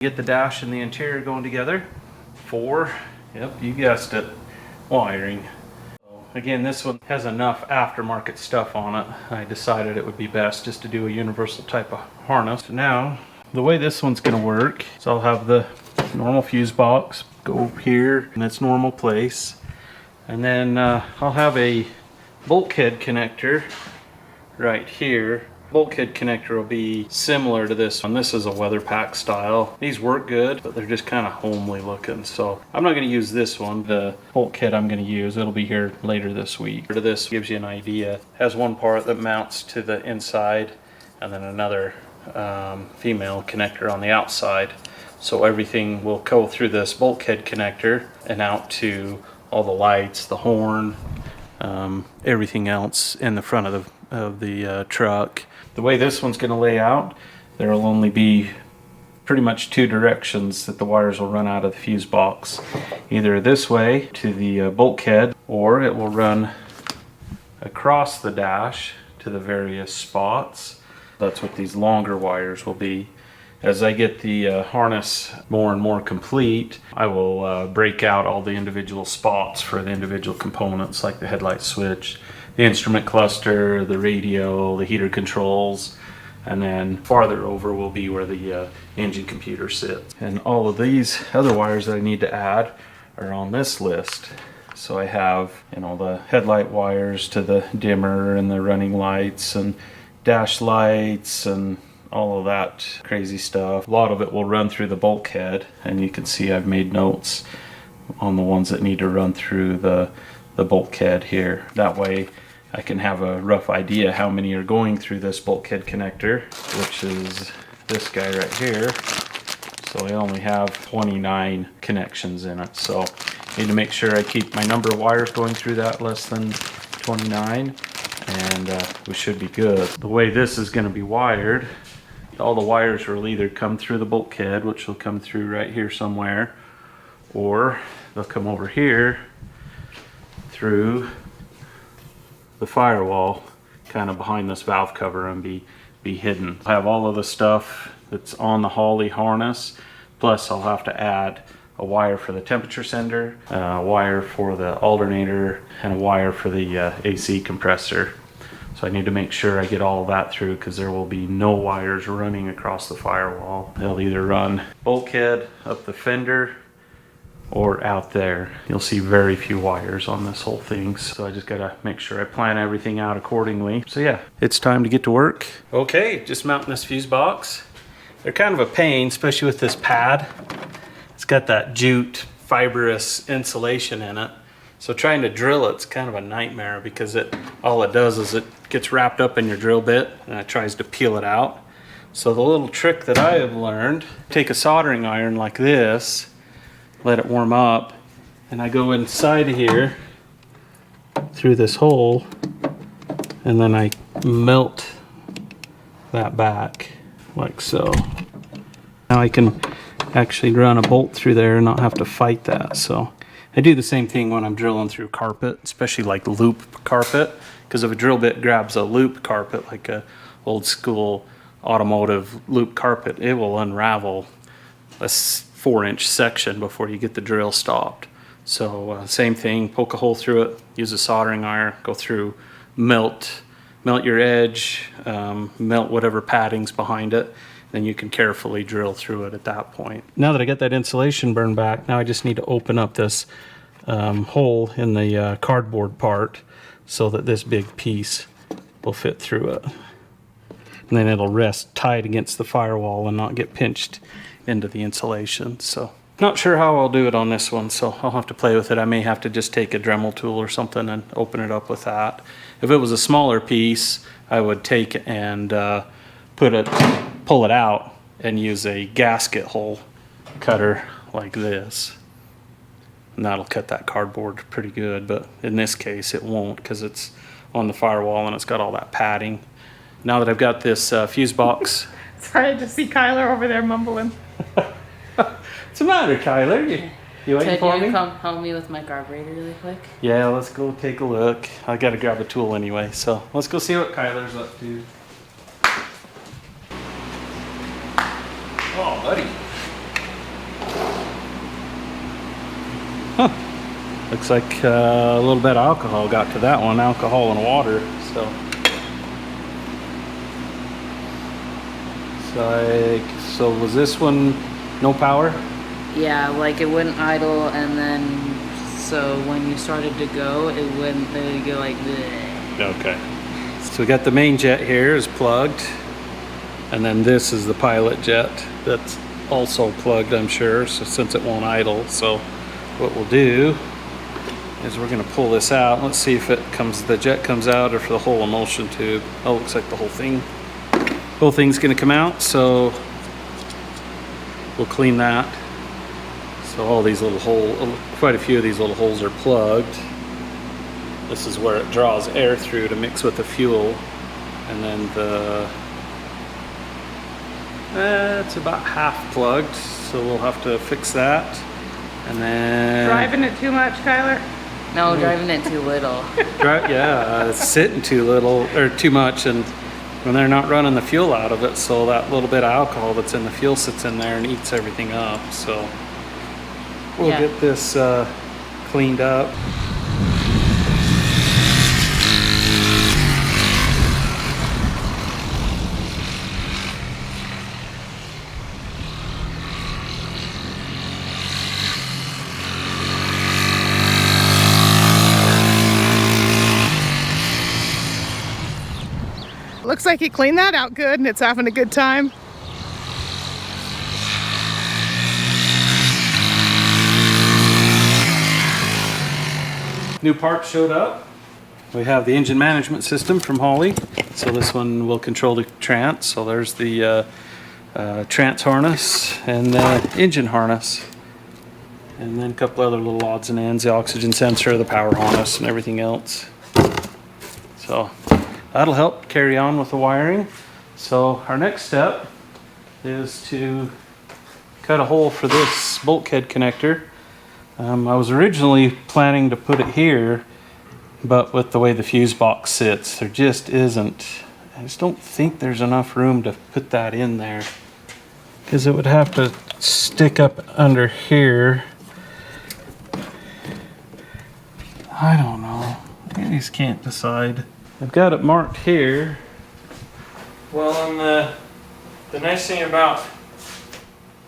Get the dash and the interior going together for, yep, you guessed it, wiring. So again, this one has enough aftermarket stuff on it. I decided it would be best just to do a universal type of harness. So now, the way this one's gonna work is I'll have the normal fuse box go here in its normal place. And then I'll have a bulkhead connector right here. Bulkhead connector will be similar to this one. This is a weather pack style. These work good, but they're just kind of homely looking. So I'm not going to use this one. The bulkhead I'm going to use, it'll be here later this week. This gives you an idea. It has one part that mounts to the inside and then another female connector on the outside. So everything will go through this bulkhead connector and out to all the lights, the horn, everything else in the front of the truck. The way this one's going to lay out, there will only be pretty much two directions that the wires will run out of the fuse box. Either this way to the bulkhead, or it will run across the dash to the various spots. That's what these longer wires will be. As I get the harness more and more complete, I will break out all the individual spots for the individual components, like the headlight switch, the instrument cluster, the radio, the heater controls, and then farther over will be where the engine computer sits. And all of these other wires that I need to add are on this list. So I have, you know, the headlight wires to the dimmer and the running lights and dash lights and all of that crazy stuff. A lot of it will run through the bulkhead, and you can see I've made notes on the ones that need to run through the bulkhead here. That way I can have a rough idea how many are going through this bulkhead connector, which is this guy right here. So I only have 29 connections in it. So I need to make sure I keep my number of wires going through that less than 29, and we should be good. The way this is going to be wired, all the wires will either come through the bulkhead, which will come through right here somewhere, or they'll come over here through the firewall, kind of behind this valve cover, and be hidden. I have all of the stuff that's on the Holley harness, plus I'll have to add a wire for the temperature sender, a wire for the alternator, and a wire for the AC compressor. So I need to make sure I get all of that through, because there will be no wires running across the firewall. They'll either run bulkhead up the fender or out there. You'll see very few wires on this whole thing. So I just gotta make sure I plan everything out accordingly. So yeah, it's time to get to work. Okay, just mounting this fuse box. They're kind of a pain, especially with this pad. It's got that jute fibrous insulation in it. So trying to drill it's kind of a nightmare, because all it does is it gets wrapped up in your drill bit and it tries to peel it out. So the little trick that I have learned, take a soldering iron like this, let it warm up, and I go inside of here through this hole, and then I melt that back like so. Now I can actually run a bolt through there and not have to fight that. So I do the same thing when I'm drilling through carpet, especially like loop carpet, because if a drill bit grabs a loop carpet, like a old school automotive loop carpet, it will unravel a 4-inch section before you get the drill stopped. So same thing, poke a hole through it, use a soldering iron, go through, melt your edge, melt whatever padding's behind it, then you can carefully drill through it at that point. Now that I got that insulation burned back, now I just need to open up this hole in the cardboard part so that this big piece will fit through it. And then it'll rest tight against the firewall and not get pinched into the insulation. So not sure how I'll do it on this one, so I'll have to play with it. I may have to just take a Dremel tool or something and open it up with that. If it was a smaller piece, I would take and pull it out and use a gasket hole cutter like this, and that'll cut that cardboard pretty good. But in this case it won't, because it's on the firewall and it's got all that padding. Now that I've got this fuse box. Sorry, I just see Kyler over there mumbling. What's the matter, Kyler? You waiting for me? Could you come help me with my carburetor really quick? Yeah, let's go take a look. I gotta grab a tool anyway, so let's go see what Kyler's up to. Oh, buddy. Looks like a little bit of alcohol got to that one, alcohol and water. So was this one no power? Yeah, like it wouldn't idle, and then so when you started to go, it would go like bleh. Okay. So we got the main jet here is plugged, and then this is the pilot jet that's also plugged, I'm sure, so since it won't idle. So what we'll do is we're going to pull this out. Let's see if the jet comes out or if the whole emulsion tube. Oh, looks like the whole thing's going to come out. So we'll clean that. So all these little holes, quite a few of these little holes are plugged. This is where it draws air through to mix with the fuel, and then it's about half plugged, so we'll have to fix that. And then Driving it too much, Kyler? No, driving it too little. it's sitting too little or too much, and when they're not running the fuel out of it, so that little bit of alcohol that's in the fuel sits in there and eats everything up. So we'll get this cleaned up. Looks like he cleaned that out good and it's having a good time. New parts showed up. We have the engine management system from Holley. So this one will control the trans. So there's the trans harness and the engine harness. And then a couple other little odds and ends, the oxygen sensor, the power harness, and everything else. So that'll help carry on with the wiring. So our next step is to cut a hole for this bulkhead connector. I was originally planning to put it here, but with the way the fuse box sits, there just isn't. I just don't think there's enough room to put that in there, because it would have to stick up under here. I don't know. I just can't decide. I've got it marked here. Well, and the nice thing about,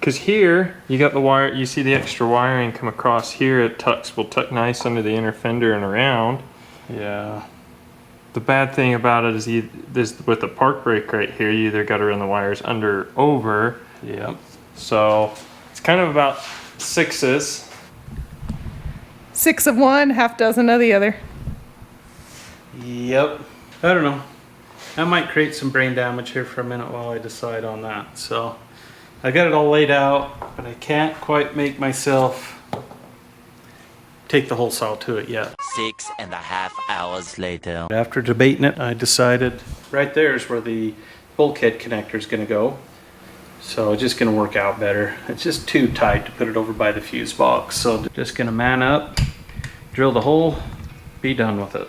because here you got the wire, you see the extra wiring come across here. It will tuck nice under the inner fender and around. Yeah. The bad thing about it is with the park brake right here, you either got to run the wires under or over. Yep. So it's kind of about sixes. 6 of one, half dozen of the other. Yep. I don't know. I might create some brain damage here for a minute while I decide on that. So I got it all laid out, but I can't quite make myself take the whole saw to it yet. 6.5 hours later. After debating it, I decided right there is where the bulkhead connector is going to go. So it's just going to work out better. It's just too tight to put it over by the fuse box. So just going to man up, drill the hole, be done with it.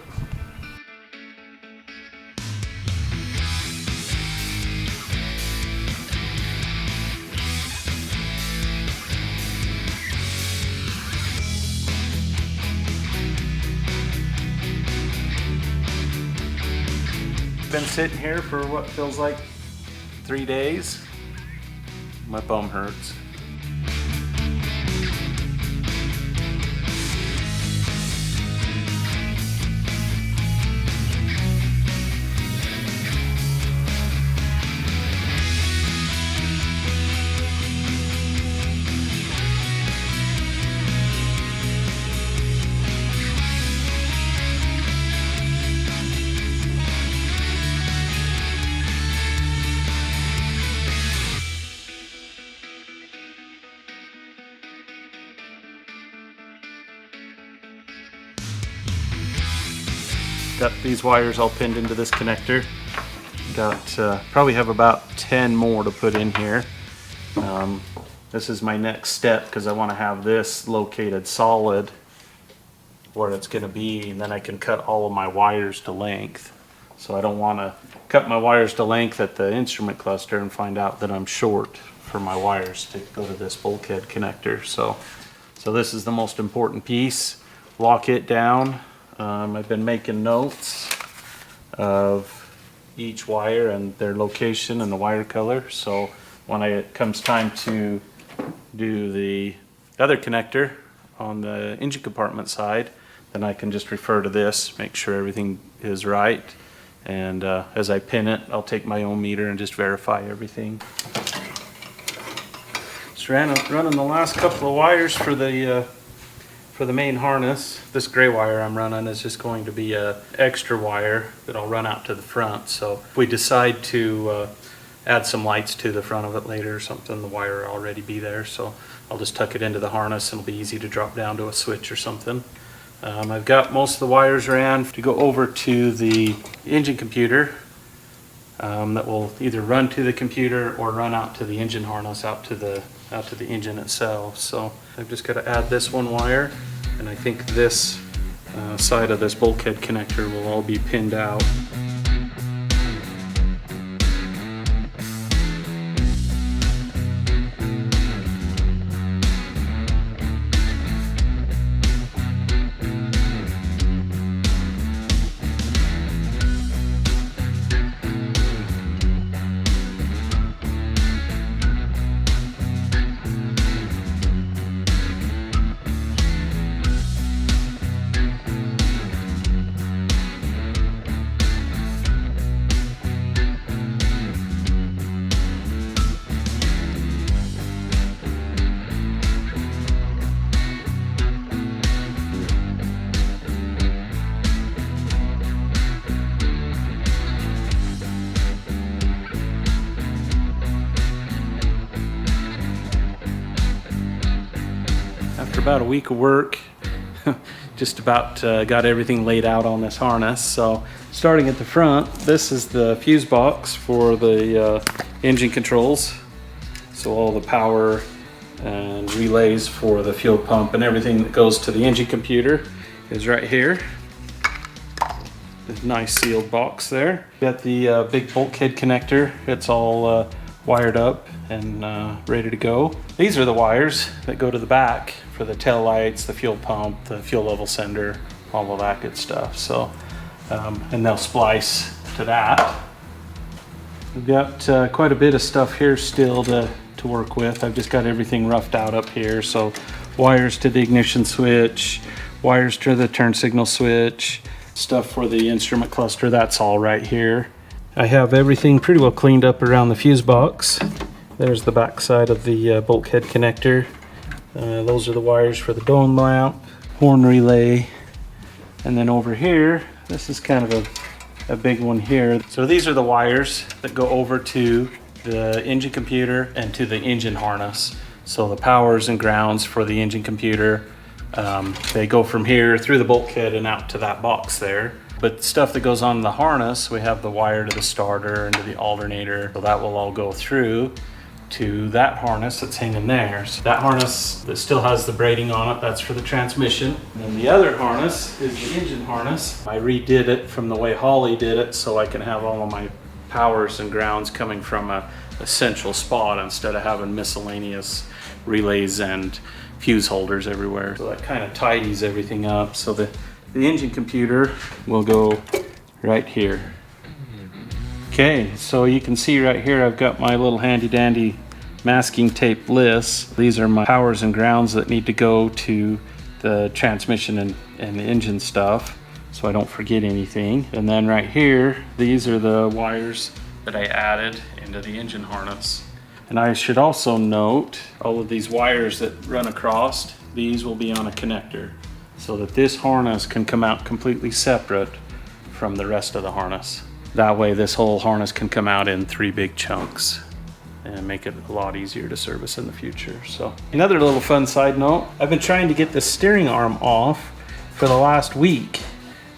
Been sitting here for what feels like 3 days. My bum hurts. Got these wires all pinned into this connector. Got probably have about 10 more to put in here. This is my next step because I want to have this located solid where it's going to be, and then I can cut all of my wires to length. So I don't want to cut my wires to length at the instrument cluster and find out that I'm short for my wires to go to this bulkhead connector. So this is the most important piece. lock it down. I've been making notes of each wire and their location and the wire color. So when it comes time to do the other connector on the engine compartment side, then I can just refer to this, make sure everything is right. And as I pin it, I'll take my own meter and just verify everything. Just running the last couple of wires for the main harness. This gray wire I'm running is just going to be a extra wire that I'll run out to the front. So if we decide to add some lights to the front of it later or something, the wire will already be there. So I'll just tuck it into the harness and it'll be easy to drop down to a switch or something. I've got most of the wires ran to go over to the engine computer that will either run to the computer or run out to the engine harness, out to the engine itself. So I've just got to add this one wire, and I think this side of this bulkhead connector will all be pinned out. After about a week of work, just about got everything laid out on this harness. So starting at the front, this is the fuse box for the engine controls. So all the power and relays for the fuel pump and everything that goes to the engine computer is right here. The nice sealed box there. Got the big bulkhead connector. It's all wired up and ready to go. These are the wires that go to the back for the tail lights, the fuel pump, the fuel level sender, all of that good stuff. So, and they'll splice to that. We've got quite a bit of stuff here still to work with. I've just got everything roughed out up here. So wires to the ignition switch, wires to the turn signal switch, stuff for the instrument cluster, that's all right here. I have everything pretty well cleaned up around the fuse box. There's the back side of the bulkhead connector. Those are the wires for the dome lamp, horn relay, and then over here, this is kind of a big one here. So these are the wires that go over to the engine computer and to the engine harness. So the powers and grounds for the engine computer, they go from here through the bulkhead and out to that box there. But stuff that goes on in the harness, we have the wire to the starter and to the alternator. So that will all go through to that harness that's hanging there. So that harness that still has the braiding on it, that's for the transmission. And then the other harness is the engine harness. I redid it from the way Holly did it so I can have all of my powers and grounds coming from a central spot instead of having miscellaneous relays and fuse holders everywhere. So that kind of tidies everything up. So the engine computer will go right here. Okay, so you can see right here I've got my little handy dandy masking tape lists. These are my powers and grounds that need to go to the transmission and the engine stuff so I don't forget anything. And then right here, these are the wires that I added into the engine harness. And I should also note all of these wires that run across, these will be on a connector so that this harness can come out completely separate from the rest of the harness. That way this whole harness can come out in 3 big chunks and make it a lot easier to service in the future. So another little fun side note, I've been trying to get the steering arm off for the last week.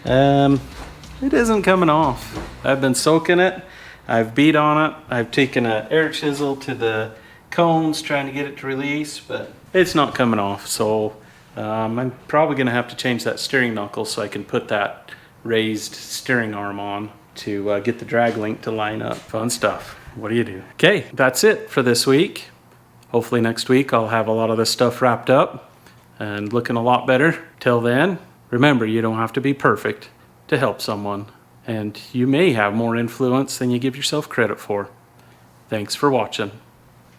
It isn't coming off. I've been soaking it, I've beat on it, I've taken an air chisel to the cones trying to get it to release, but it's not coming off. So I'm probably gonna have to change that steering knuckle so I can put that raised steering arm on to get the drag link to line up. Fun stuff. What do you do? Okay, that's it for this week. Hopefully next week I'll have a lot of this stuff wrapped up. and looking a lot better. Till then, remember, you don't have to be perfect to help someone, and you may have more influence than you give yourself credit for. Thanks for watching.